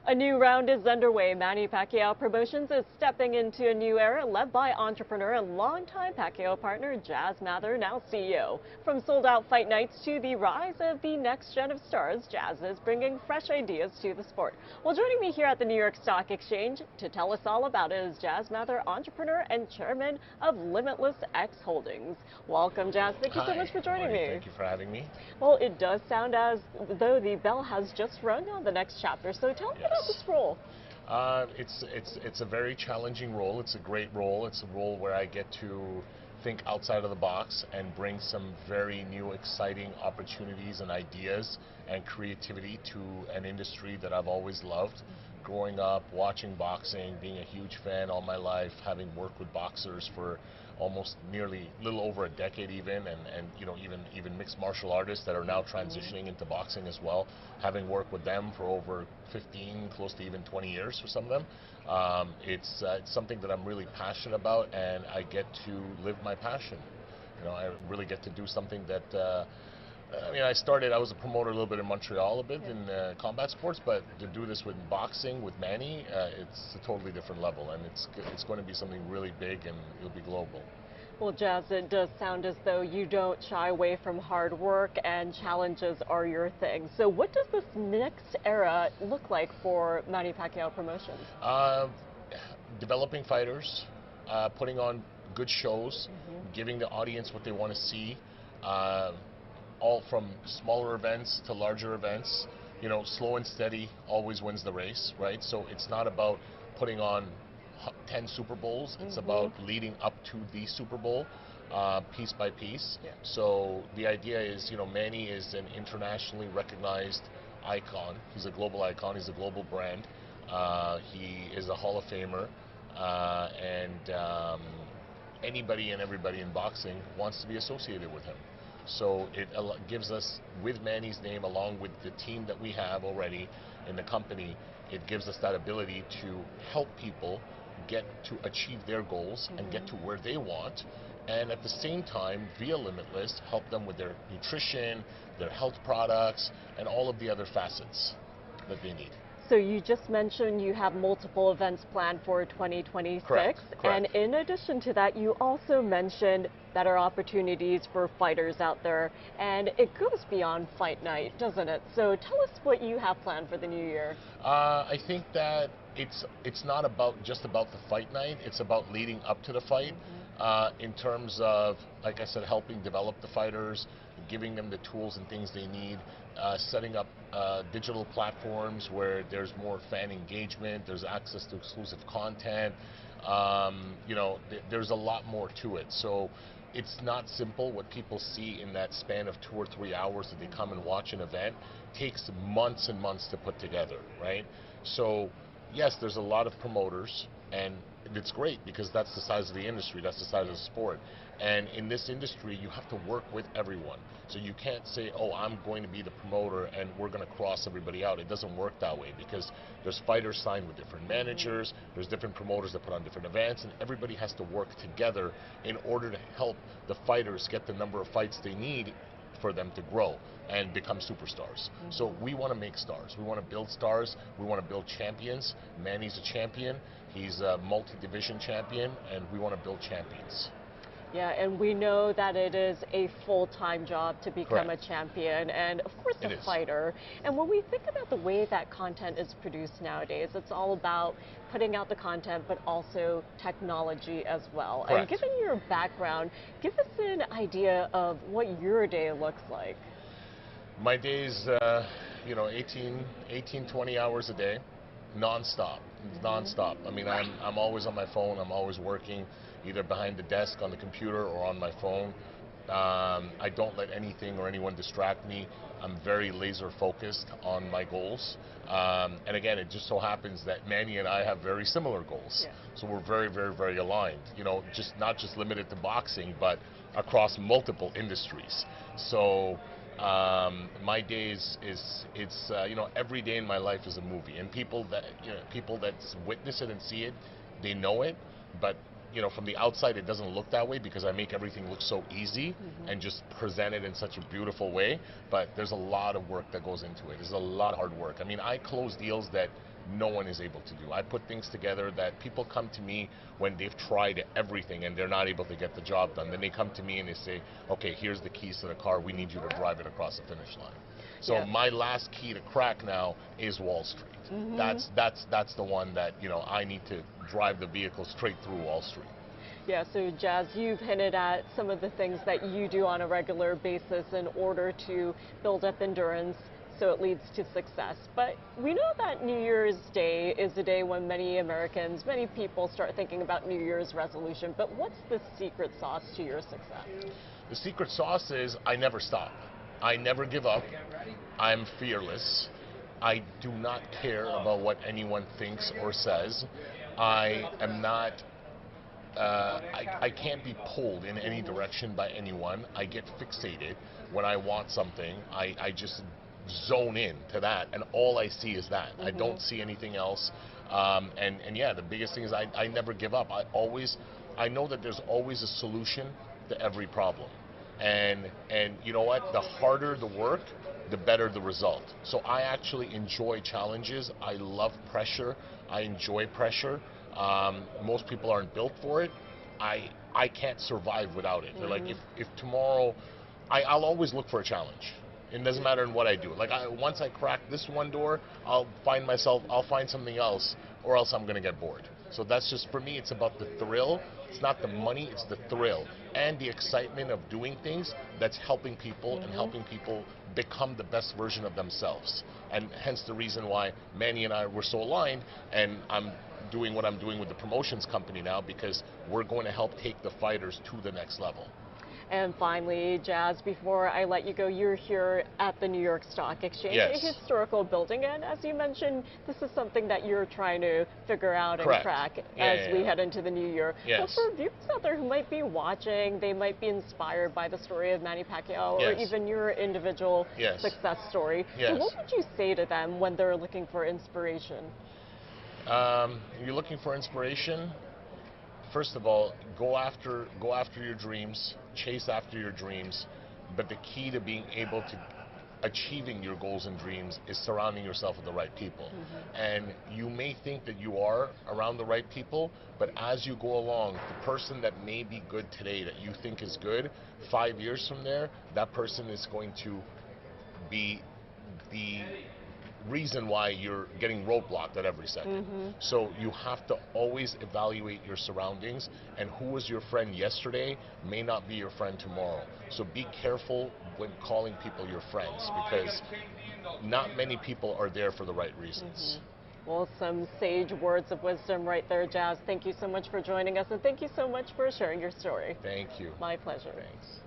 A new round is underway. Manny Pacquiao Promotions is stepping into a new era led by entrepreneur and longtime Pacquiao partner Jas Marthur, now CEO. From sold-out fight nights to the rise of the next gen of stars, Jas is bringing fresh ideas to the sport. Well, joining me here at the New York Stock Exchange to tell us all about it is Jas Marthur, entrepreneur and chairman of Limitless X Holdings. Welcome, Jas. Thank you so much for joining me. Thank you for having me. Well, it does sound as though the bell has just rung on the next chapter, so tell me about this role. It's a very challenging role. It's a great role. It's a role where I get to think outside of the box and bring some very new, exciting opportunities and ideas and creativity to an industry that I've always loved. Growing up, watching boxing, being a huge fan all my life, having worked with boxers for almost nearly little over a decade even, and you know, even mixed martial artists that are now transitioning into boxing as well, having worked with them for over 15, close to even 20 years for some of them. It's something that I'm really passionate about, and I get to live my passion. You know, I really get to do something that I mean, I was a promoter a little bit in Montreal, a bit in combat sports, but to do this with boxing, with Manny, it's a totally different level, and it's going to be something really big, and it'll be global. Well, Jas, it does sound as though you don't shy away from hard work and challenges are your thing. So what does this next era look like for Manny Pacquiao Promotions? Developing fighters, putting on good shows, giving the audience what they want to see. All from smaller events to larger events. You know, slow and steady always wins the race, right? So it's not about putting on 10 Super Bowls. It's about leading up to the Super Bowl, piece by piece. Yeah. So the idea is, you know, Manny is an internationally recognized icon. He's a global icon. He's a global brand. He is a Hall of Famer, and anybody and everybody in boxing wants to be associated with him. So it gives us, with Manny's name, along with the team that we have already in the company, it gives us that ability to help people get to achieve their goals and get to where they want, and at the same time, via Limitless, help them with their nutrition, their health products, and all of the other facets that they need. So you just mentioned you have multiple events planned for 2026. Correct. And in addition to that, you also mentioned better opportunities for fighters out there. And it goes beyond fight night, doesn't it? So tell us what you have planned for the new year. I think that it's not just about the fight night. It's about leading up to the fight, in terms of, like I said, helping develop the fighters, giving them the tools and things they need, setting up digital platforms where there's more fan engagement, there's access to exclusive content. You know, there's a lot more to it. So it's not simple. What people see in that span of 2 or 3 hours that they come and watch an event takes months and months to put together, right? So yes, there's a lot of promoters, and it's great because that's the size of the industry, that's the size of the sport. And in this industry, you have to work with everyone. So you can't say, oh, I'm going to be the promoter and we're going to cross everybody out. It doesn't work that way, because there's fighters signed with different managers, there's different promoters that put on different events, and everybody has to work together in order to help the fighters get the number of fights they need for them to grow and become superstars. So we want to make stars. We want to build stars. We want to build champions. Manny's a champion. He's a multi-division champion, and we want to build champions. Yeah, and we know that it is a full-time job to become a champion and, of course, a fighter. And when we think about the way that content is produced nowadays, it's all about putting out the content, but also technology as well. Correct. And given your background, give us an idea of what your day looks like. My days, you know, 18, 20 hours a day, non-stop. Non-stop. I mean, I'm always on my phone. I'm always working, either behind the desk on the computer or on my phone. I don't let anything or anyone distract me. I'm very laser focused on my goals. And again, it just so happens that Manny and I have very similar goals. Yeah. So we're very, very, very aligned. You know, not just limited to boxing, but across multiple industries. So my days it's you know, every day in my life is a movie, and people that witness it and see it, they know it, but you know, from the outside it doesn't look that way because I make everything look so easy and just present it in such a beautiful way, but there's a lot of work that goes into it. There's a lot of hard work. I mean, I close deals that no one is able to do. I put things together that people come to me when they've tried everything and they're not able to get the job done. Then they come to me and they say, okay, here's the keys to the car. We need you to drive it across the finish line. So Yeah. my last key to crack now is Wall Street. That's the one that, you know, I need to drive the vehicle straight through Wall Street. Yeah, so Jas, you've hinted at some of the things that you do on a regular basis in order to build up endurance so it leads to success. But we know that New Year's Day is a day when many Americans, many people start thinking about New Year's resolution. But what's the secret sauce to your success? The secret sauce is I never stop. I never give up. I'm fearless. I do not care about what anyone thinks or says. I am not I can't be pulled in any direction by anyone. I get fixated when I want something. I just zone in to that, and all I see is that. I don't see anything else. And yeah, the biggest thing is I never give up. I know that there's always a solution to every problem. And you know what? The harder the work, the better the result. So I actually enjoy challenges. I love pressure. I enjoy pressure. Most people aren't built for it. I can't survive without it. Like if tomorrow, I'll always look for a challenge. It doesn't matter in what I do. Like once I crack this one door, I'll find something else, or else I'm gonna get bored. So that's just, for me, it's about the thrill. It's not the money, it's the thrill and the excitement of doing things that's helping people and helping people become the best version of themselves. And hence the reason why Manny and I were so aligned, and I'm doing what I'm doing with the promotions company now, because we're going to help take the fighters to the next level. And finally, Jas, before I let you go, you're here at the New York Stock Exchange, Yes. a historical building, and as you mentioned, this is something that you're trying to figure out and Correct. crack Yeah, as we head into the new year. Yes. But for viewers out there who might be watching, they might be inspired by the story of Manny Pacquiao or Yes. even your individual Yes. success story. Yes. So what would you say to them when they're looking for inspiration? You're looking for inspiration. First of all, go after your dreams, chase after your dreams, but the key to being able to achieving your goals and dreams is surrounding yourself with the right people. And you may think that you are around the right people, but as you go along, the person that may be good today that you think is good, 5 years from there, that person is going to be the reason why you're getting roadblocked at every second. So you have to always evaluate your surroundings, and who was your friend yesterday may not be your friend tomorrow. So be careful when calling people your friends, because not many people are there for the right reasons. Well, some sage words of wisdom right there, Jas. Thank you so much for joining us, and thank you so much for sharing your story. Thank you. My pleasure. Thanks.